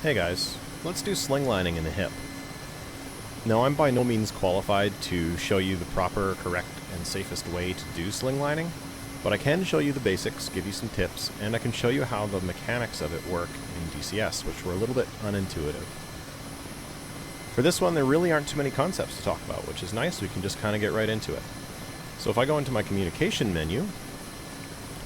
Hey guys, let's do sling lining in the hip. Now I'm by no means qualified to show you the proper, correct, and safest way to do sling lining, but I can show you the basics, give you some tips, and I can show you how the mechanics of it work in DCS, which were a little bit unintuitive. For this one, there really aren't too many concepts to talk about, which is nice. We can just kind of get right into it. So if I go into my communication menu,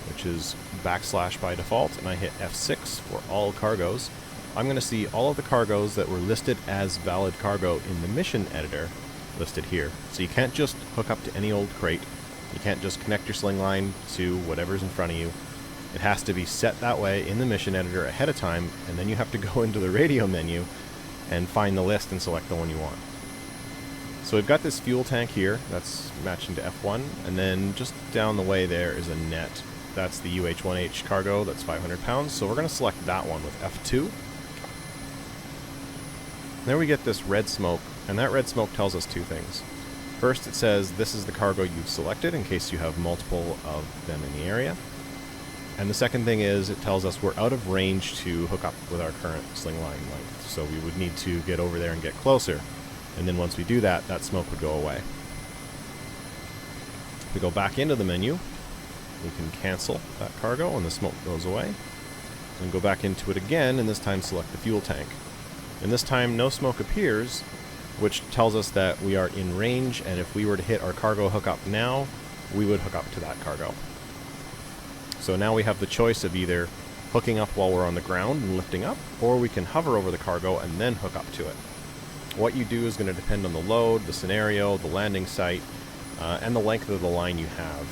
which is / by default, and I hit F6 for all cargoes, I'm going to see all of the cargoes that were listed as valid cargo in the mission editor listed here. So you can't just hook up to any old crate. You can't just connect your sling line to whatever's in front of you. It has to be set that way in the mission editor ahead of time, and then you have to go into the radio menu and find the list and select the one you want. So we've got this fuel tank here that's matching to F1, and then just down the way there is a net. That's the UH-1H cargo, that's 500 pounds, so we're going to select that one with F2. There we get this red smoke, and that red smoke tells us two things. First, it says this is the cargo you've selected in case you have multiple of them in the area. And the second thing is it tells us we're out of range to hook up with our current sling line length. So we would need to get over there and get closer. And then once we do that, that smoke would go away. If we go back into the menu, we can cancel that cargo and the smoke goes away. And go back into it again, and this time select the fuel tank. And this time no smoke appears, which tells us that we are in range, and if we were to hit our cargo hookup now, we would hook up to that cargo. So now we have the choice of either hooking up while we're on the ground and lifting up, or we can hover over the cargo and then hook up to it. What you do is going to depend on the load, the scenario, the landing site, and the length of the line you have.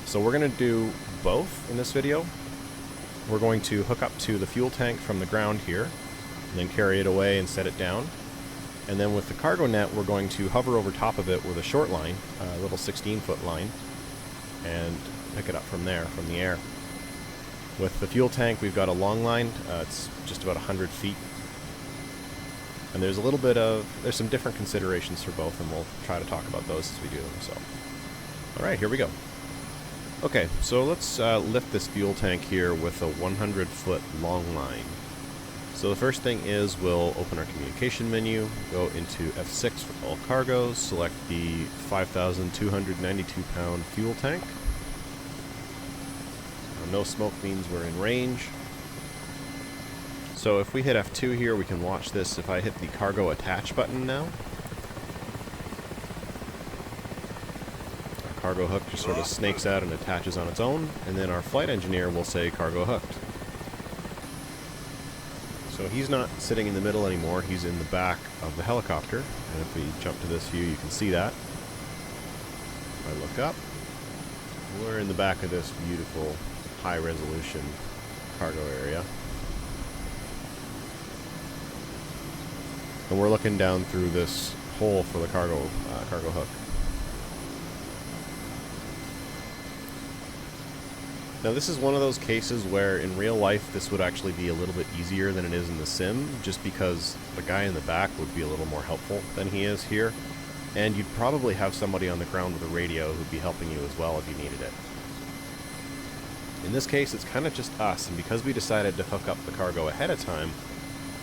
So we're going to do both in this video. We're going to hook up to the fuel tank from the ground here, and then carry it away and set it down. And then with the cargo net, we're going to hover over top of it with a short line, a little 16-foot line, and pick it up from there, from the air. With the fuel tank, we've got a long line. It's just about 100 feet. And there's some different considerations for both, and we'll try to talk about those as we do them. So, all right, here we go. Okay, so let's lift this fuel tank here with a 100-foot long line. So the first thing is we'll open our communication menu, go into F6 for all cargoes, select the 5,292 pound fuel tank. No smoke means we're in range. So if we hit F2 here, we can watch this. If I hit the cargo attach button now, our cargo hook just sort of snakes out and attaches on its own, and then our flight engineer will say cargo hooked. So he's not sitting in the middle anymore, he's in the back of the helicopter, and if we jump to this view you can see that. If I look up, we're in the back of this beautiful high resolution cargo area. And we're looking down through this hole for the cargo hook. Now this is one of those cases where in real life this would actually be a little bit easier than it is in the sim, just because the guy in the back would be a little more helpful than he is here, and you'd probably have somebody on the ground with a radio who'd be helping you as well if you needed it. In this case it's kind of just us, and because we decided to hook up the cargo ahead of time,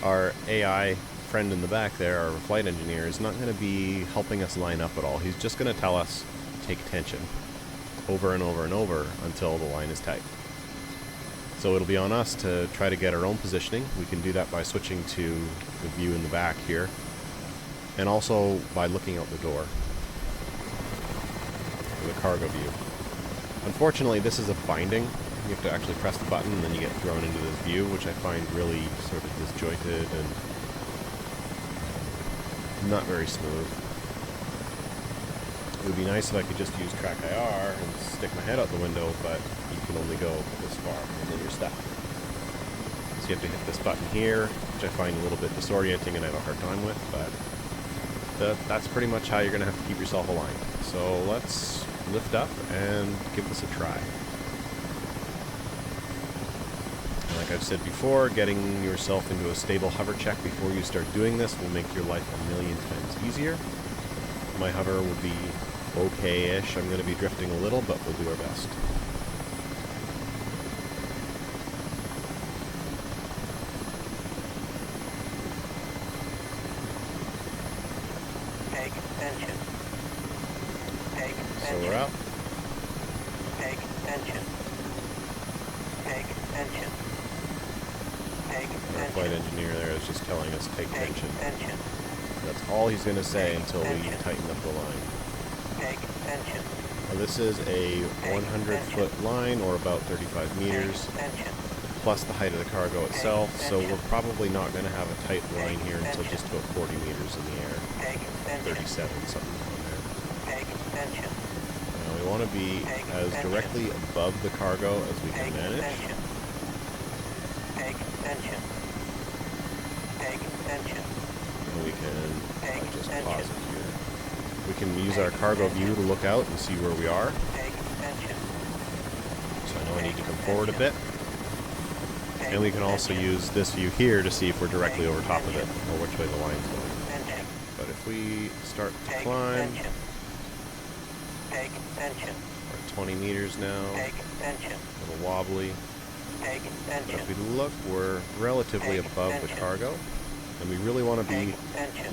our AI friend in the back there, our flight engineer, is not going to be helping us line up at all. He's just going to tell us, take attention, over and over and over until the line is tight. So it'll be on us to try to get our own positioning. We can do that by switching to the view in the back here, and also by looking out the door for the cargo view. Unfortunately, this is a binding. You have to actually press the button and then you get thrown into this view, which I find really sort of disjointed and not very smooth. It would be nice if I could just use TrackIR and stick my head out the window, but you can only go this far, and then you're stuck. So you have to hit this button here, which I find a little bit disorienting and I have a hard time with, but that's pretty much how you're going to have to keep yourself aligned. So let's lift up and give this a try. And like I've said before, getting yourself into a stable hover check before you start doing this will make your life a million times easier. My hover would be okay-ish. I'm going to be drifting a little, but we'll do our best. So we're up. Our flight engineer there is just telling us take tension. That's all he's going to say until we tighten up the line. Now this is a 100-foot line, or about 35 meters, plus the height of the cargo itself, so we're probably not going to have a tight line here until just about 40 meters in the air. 37, something on there. Now we want to be as directly above the cargo as we can manage. And we can just pause it here. We can use our cargo view to look out and see where we are. So I know I need to come forward a bit. And we can also use this view here to see if we're directly over top of it, or which way the line's going. But if we start to climb, we're at 20 meters now, a little wobbly. But if we look, we're relatively above the cargo, and we really want to be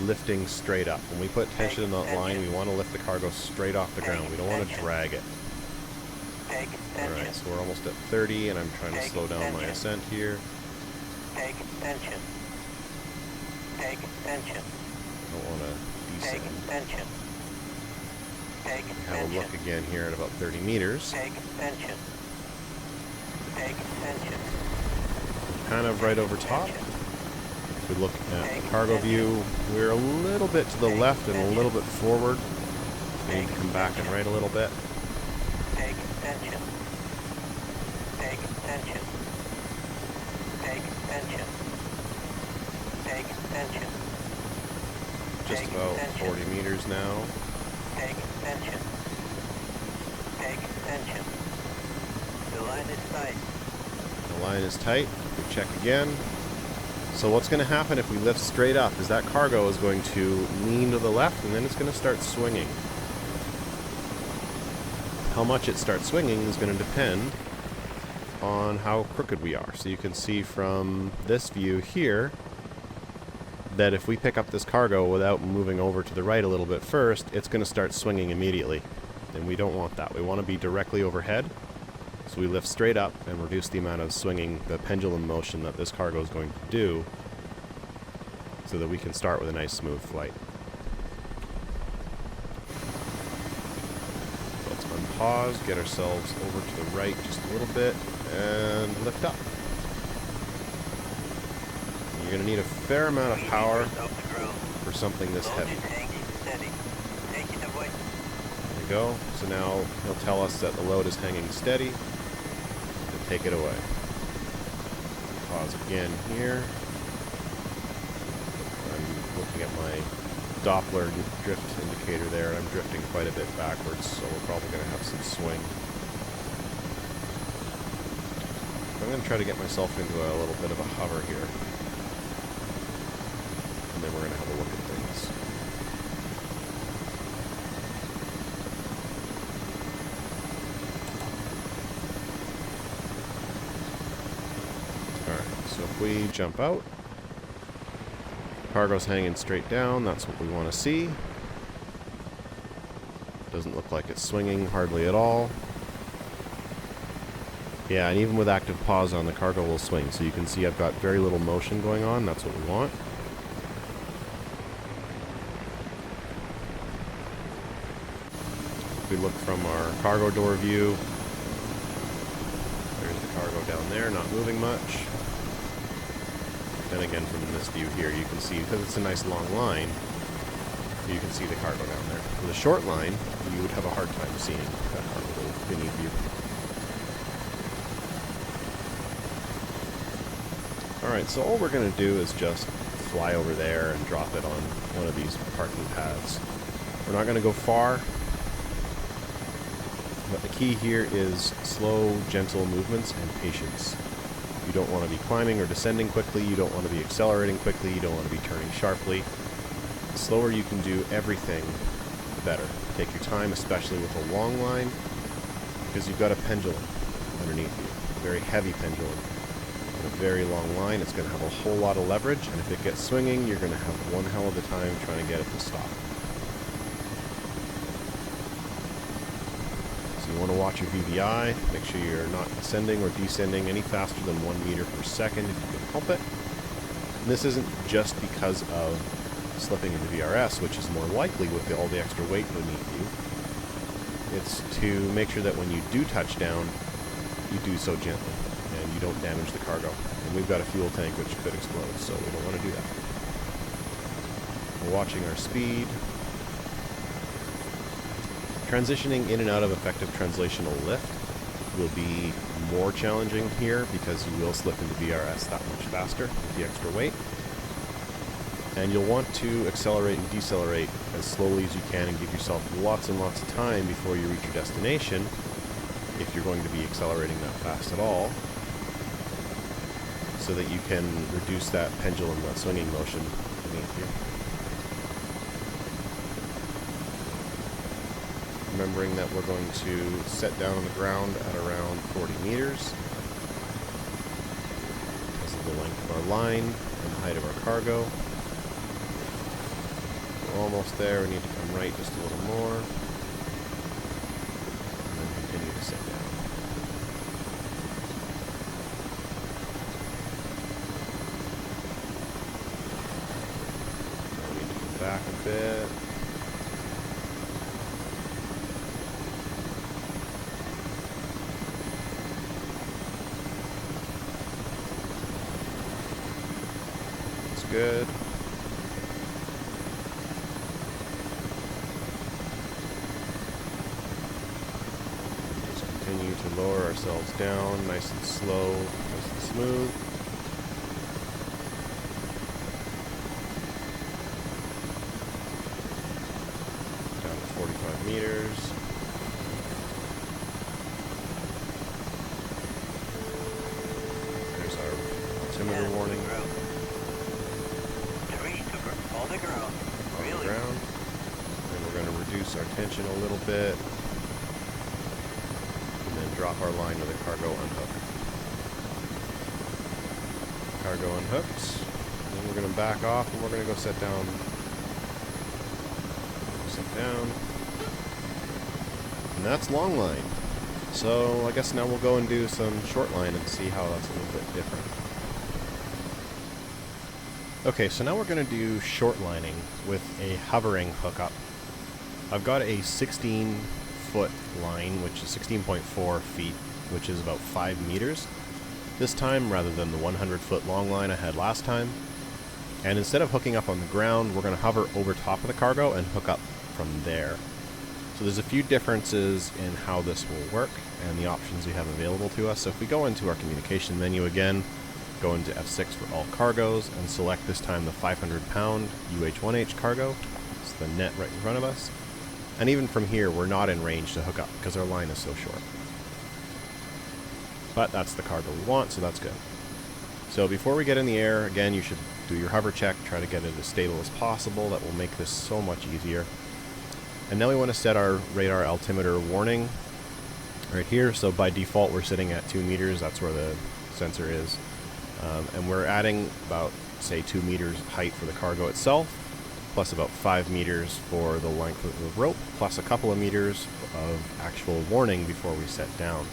lifting straight up. When we put tension in that line, we want to lift the cargo straight off the ground. We don't want to drag it. Alright, so we're almost at 30, and I'm trying to slow down my ascent here. Don't want to descend. Have a look again here at about 30 meters. Kind of right over top. If we look at the cargo view, we're a little bit to the left and a little bit forward. We need to come back and right a little bit. Just about 40 meters now. The line is tight. The line is tight. We check again. So what's going to happen if we lift straight up is that cargo is going to lean to the left, and then it's going to start swinging. How much it starts swinging is going to depend on how crooked we are. So you can see from this view here that if we pick up this cargo without moving over to the right a little bit first, it's going to start swinging immediately. And we don't want that. We want to be directly overhead. So we lift straight up and reduce the amount of swinging, the pendulum motion that this cargo is going to do, so that we can start with a nice smooth flight. So let's unpause, get ourselves over to the right just a little bit, and lift up. You're going to need a fair amount of power for something this heavy. There we go. So now he'll tell us that the load is hanging steady. And take it away. Pause again here. I'm looking at my Doppler drift indicator there, and I'm drifting quite a bit backwards, so we're probably going to have some swing. I'm going to try to get myself into a little bit of a hover here. And then we're going to have a look at things. Alright, so if we jump out, cargo's hanging straight down, that's what we want to see. Doesn't look like it's swinging hardly at all. Yeah, and even with active pause on, the cargo will swing. So you can see I've got very little motion going on. That's what we want. If we look from our cargo door view, there's the cargo down there, not moving much. Then again, from this view here, you can see, because it's a nice long line, you can see the cargo down there. With a short line, you would have a hard time seeing that cargo beneath you. Alright, so all we're going to do is just fly over there and drop it on one of these parking paths. We're not going to go far, but the key here is slow, gentle movements and patience. You don't want to be climbing or descending quickly, you don't want to be accelerating quickly, you don't want to be turning sharply. The slower you can do everything, the better. Take your time, especially with a long line, because you've got a pendulum underneath you, a very heavy pendulum. A very long line, it's going to have a whole lot of leverage, and if it gets swinging, you're going to have one hell of a time trying to get it to stop. So you want to watch your VVI, make sure you're not ascending or descending any faster than 1 meter per second if you can help it. And this isn't just because of slipping into VRS, which is more likely with all the extra weight beneath you. It's to make sure that when you do touch down, you do so gently and you don't damage the cargo. And we've got a fuel tank which could explode, so we don't want to do that. We're watching our speed. Transitioning in and out of effective translational lift will be more challenging here because you will slip into VRS that much faster with the extra weight. And you'll want to accelerate and decelerate as slowly as you can and give yourself lots and lots of time before you reach your destination, if you're going to be accelerating that fast at all, so that you can reduce that pendulum, that swinging motion beneath you. Remembering that we're going to set down on the ground at around 40 meters because of the length of our line and the height of our cargo. We're almost there. We need to come right just a little more and then continue to set down. So we need to come back a bit. Good. Just continue to lower ourselves down, nice and slow, nice and smooth. Down to 45 meters. There's our altimeter warning. Ground. And we're going to reduce our tension a little bit and then drop our line with a cargo unhook. Cargo unhooked. Then we're going to back off and we're going to go set down. Set down. And that's long line. So I guess now we'll go and do some short line and see how that's a little bit different. Okay, so now we're going to do short lining with a hovering hookup. I've got a 16-foot line, which is 16.4 feet, which is about 5 meters this time, rather than the 100-foot long line I had last time. And instead of hooking up on the ground, we're going to hover over top of the cargo and hook up from there. So there's a few differences in how this will work and the options we have available to us. So if we go into our communication menu again, go into F6 for all cargoes and select this time the 500-pound UH-1H cargo. It's the net right in front of us. And even from here, we're not in range to hook up because our line is so short. But that's the cargo we want, so that's good. So before we get in the air, again, you should do your hover check, try to get it as stable as possible. That will make this so much easier. And now we want to set our radar altimeter warning right here. So by default, we're sitting at 2 meters. That's where the sensor is. And we're adding about, say, 2 meters height for the cargo itself, plus about 5 meters for the length of the rope, plus a couple of meters of actual warning before we set down.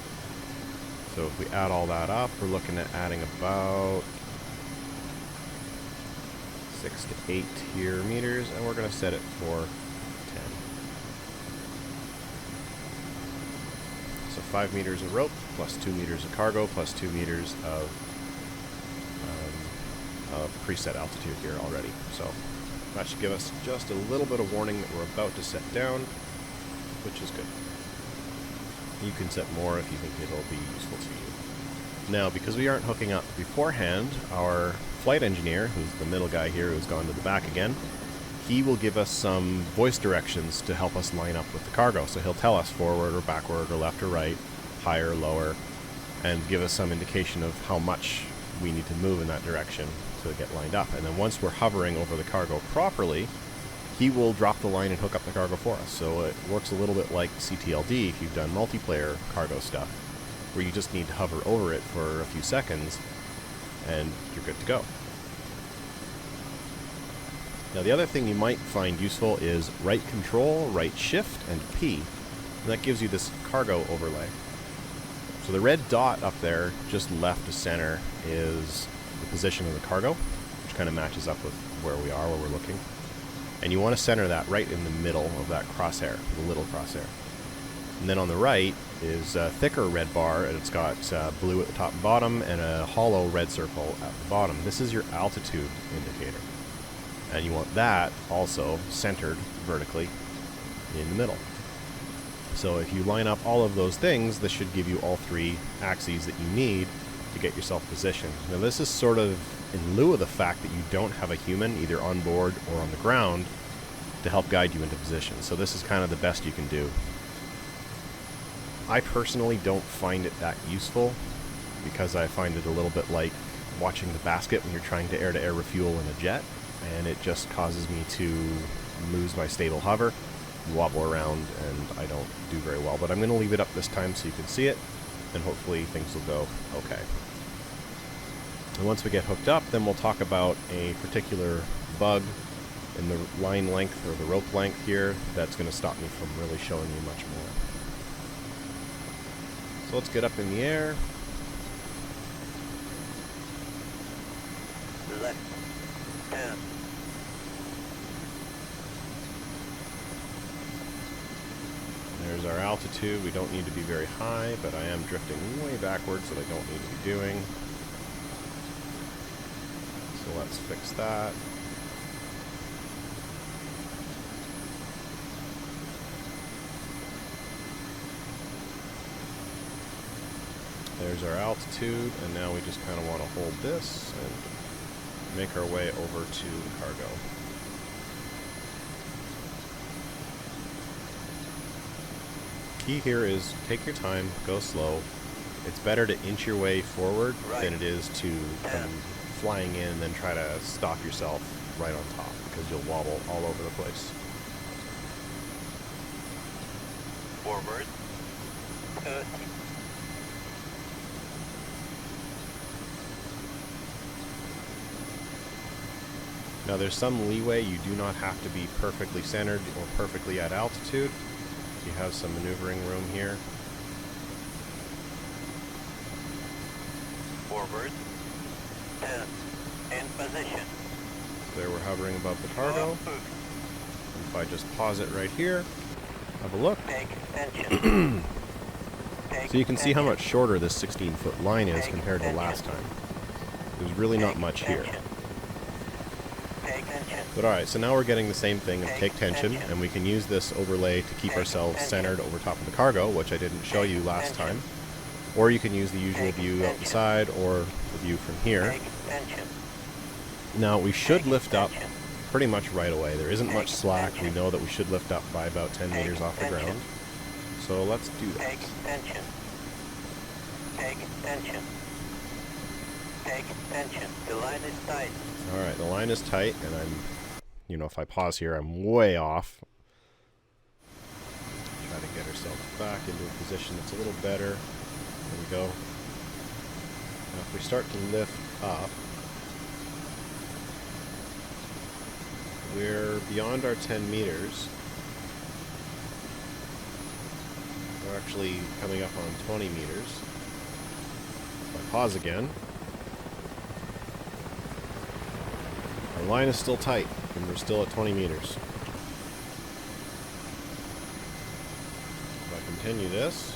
So if we add all that up, we're looking at adding about 6 to 8 here meters, and we're going to set it for 10. So 5 meters of rope, plus 2 meters of cargo, plus 2 meters of preset altitude here already. So that should give us just a little bit of warning that we're about to set down, which is good. You can set more if you think it'll be useful to you. Now, because we aren't hooking up beforehand, our flight engineer, who's the middle guy here who's gone to the back again, he will give us some voice directions to help us line up with the cargo. So he'll tell us forward or backward or left or right, higher, lower, and give us some indication of how much we need to move in that direction to get lined up. And then once we're hovering over the cargo properly, he will drop the line and hook up the cargo for us. So it works a little bit like CTLD if you've done multiplayer cargo stuff, where you just need to hover over it for a few seconds and you're good to go. Now the other thing you might find useful is right control, right shift, and P. And that gives you this cargo overlay. So the red dot up there, just left of center, is the position of the cargo, which kind of matches up with where we are, where we're looking. And you want to center that right in the middle of that crosshair, the little crosshair. And then on the right is a thicker red bar, and it's got blue at the top and bottom, and a hollow red circle at the bottom. This is your altitude indicator. And you want that also centered vertically in the middle. So if you line up all of those things, this should give you all three axes that you need to get yourself positioned. Now this is sort of in lieu of the fact that you don't have a human either on board or on the ground to help guide you into position. So this is kind of the best you can do. I personally don't find it that useful because I find it a little bit like watching the basket when you're trying to air-to-air refuel in a jet, and it just causes me to lose my stable hover, wobble around, and I don't do very well. But I'm going to leave it up this time so you can see it, and hopefully things will go okay. And once we get hooked up, then we'll talk about a particular bug in the line length or the rope length here that's going to stop me from really showing you much more. So let's get up in the air. Left 10. There's our altitude. We don't need to be very high, but I am drifting way backwards that I don't need to be doing. So let's fix that. There's our altitude, and now we just kind of want to hold this and make our way over to the cargo. Key here is take your time, go slow. It's better to inch your way forward than it is to come flying in and then try to stop yourself right on top, because you'll wobble all over the place. Forward 30. Now there's some leeway. You do not have to be perfectly centered or perfectly at altitude. You have some maneuvering room here. Forward 10. In position. There we're hovering above the cargo. If I just pause it right here, have a look. Take tension. So you can see how much shorter this 16-foot line is compared to last time. There's really not much here. But alright, so now we're getting the same thing of take tension, and we can use this overlay to keep ourselves centered over top of the cargo, which I didn't show you last time. Or you can use the usual view out the side, or the view from here. Now we should lift up pretty much right away. There isn't much slack. We know that we should lift up by about 10 meters off the ground. So let's do that. Take tension. Take tension. Take tension. The line is tight. Alright, the line is tight, and I'm, you know, if I pause here, I'm way off. Try to get ourselves back into a position that's a little better. There we go. Now if we start to lift up, we're beyond our 10 meters. We're actually coming up on 20 meters. If I pause again, our line is still tight, and we're still at 20 meters. If I continue this,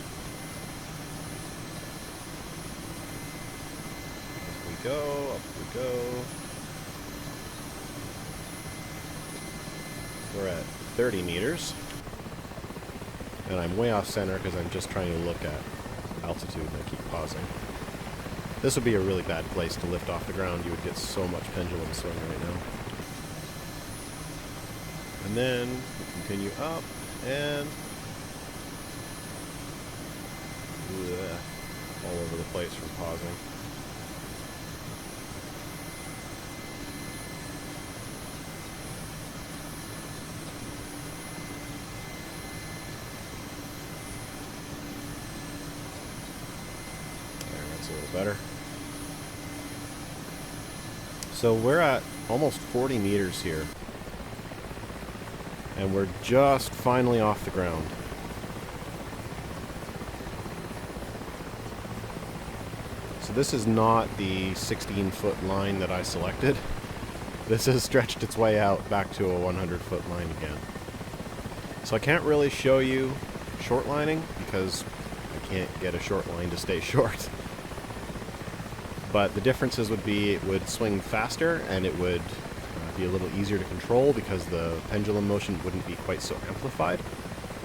up we go, up we go. We're at 30 meters. And I'm way off center because I'm just trying to look at altitude and I keep pausing. This would be a really bad place to lift off the ground. You would get so much pendulum swing right now. And then we continue up and all over the place from pausing. A little better. So we're at almost 40 meters here, and we're just finally off the ground. So this is not the 16-foot line that I selected. This has stretched its way out back to a 100-foot line again. So I can't really show you short lining because I can't get a short line to stay short. But the differences would be it would swing faster and it would be a little easier to control because the pendulum motion wouldn't be quite so amplified.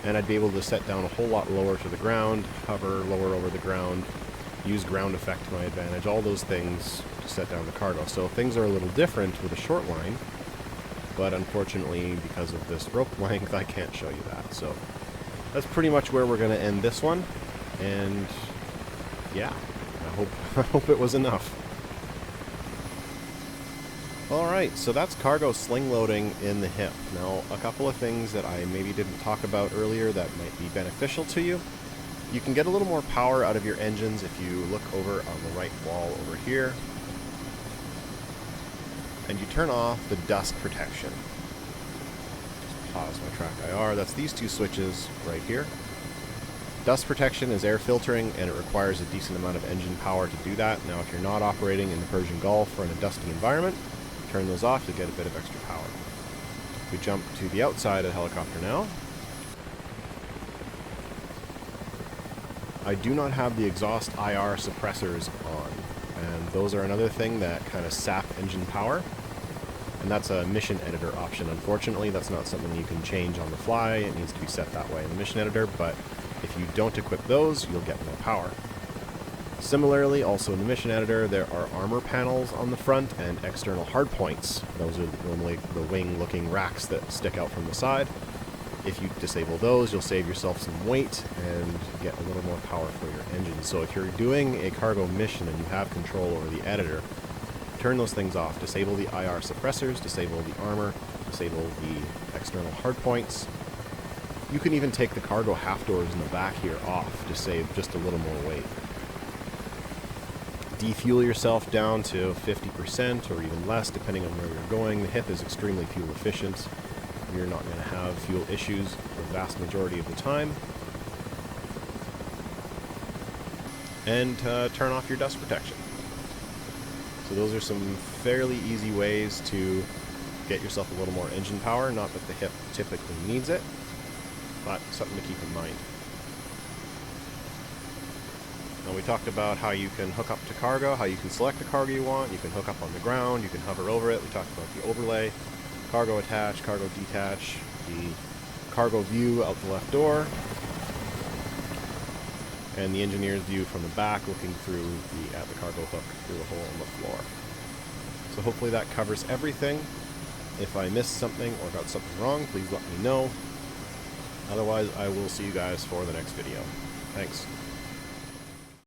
And I'd be able to set down a whole lot lower to the ground, hover lower over the ground, use ground effect to my advantage, all those things to set down the cargo. So things are a little different with a short line, but unfortunately because of this rope length I can't show you that. So that's pretty much where we're going to end this one, and yeah, I hope it was enough. Alright, so that's cargo sling loading in the hip. Now, a couple of things that I maybe didn't talk about earlier that might be beneficial to you. You can get a little more power out of your engines if you look over on the right wall over here, and you turn off the dust protection. Just pause my TrackIR. That's these two switches right here. Dust protection is air filtering, and it requires a decent amount of engine power to do that. Now, if you're not operating in the Persian Gulf or in a dusty environment, turn those off to get a bit of extra power. We jump to the outside of the helicopter now. I do not have the exhaust IR suppressors on, and those are another thing that kind of sap engine power, and that's a mission editor option. Unfortunately, that's not something you can change on the fly. It needs to be set that way in the mission editor, but if you don't equip those, you'll get more power. Similarly, also in the mission editor, there are armor panels on the front and external hardpoints. Those are normally the wing-looking racks that stick out from the side. If you disable those, you'll save yourself some weight and get a little more power for your engine. So if you're doing a cargo mission and you have control over the editor, turn those things off. Disable the IR suppressors, disable the armor, disable the external hardpoints. You can even take the cargo half doors in the back here off to save just a little more weight. Defuel yourself down to 50% or even less depending on where you're going. The hip is extremely fuel efficient. You're not going to have fuel issues the vast majority of the time. And turn off your dust protection. So those are some fairly easy ways to get yourself a little more engine power. Not that the hip typically needs it, but something to keep in mind. Now we talked about how you can hook up to cargo, how you can select the cargo you want, you can hook up on the ground, you can hover over it. We talked about the overlay, cargo attach, cargo detach, the cargo view out the left door, and the engineer's view from the back looking through at the cargo hook through the hole in the floor. So hopefully that covers everything. If I missed something or got something wrong, please let me know. Otherwise, I will see you guys for the next video. Thanks.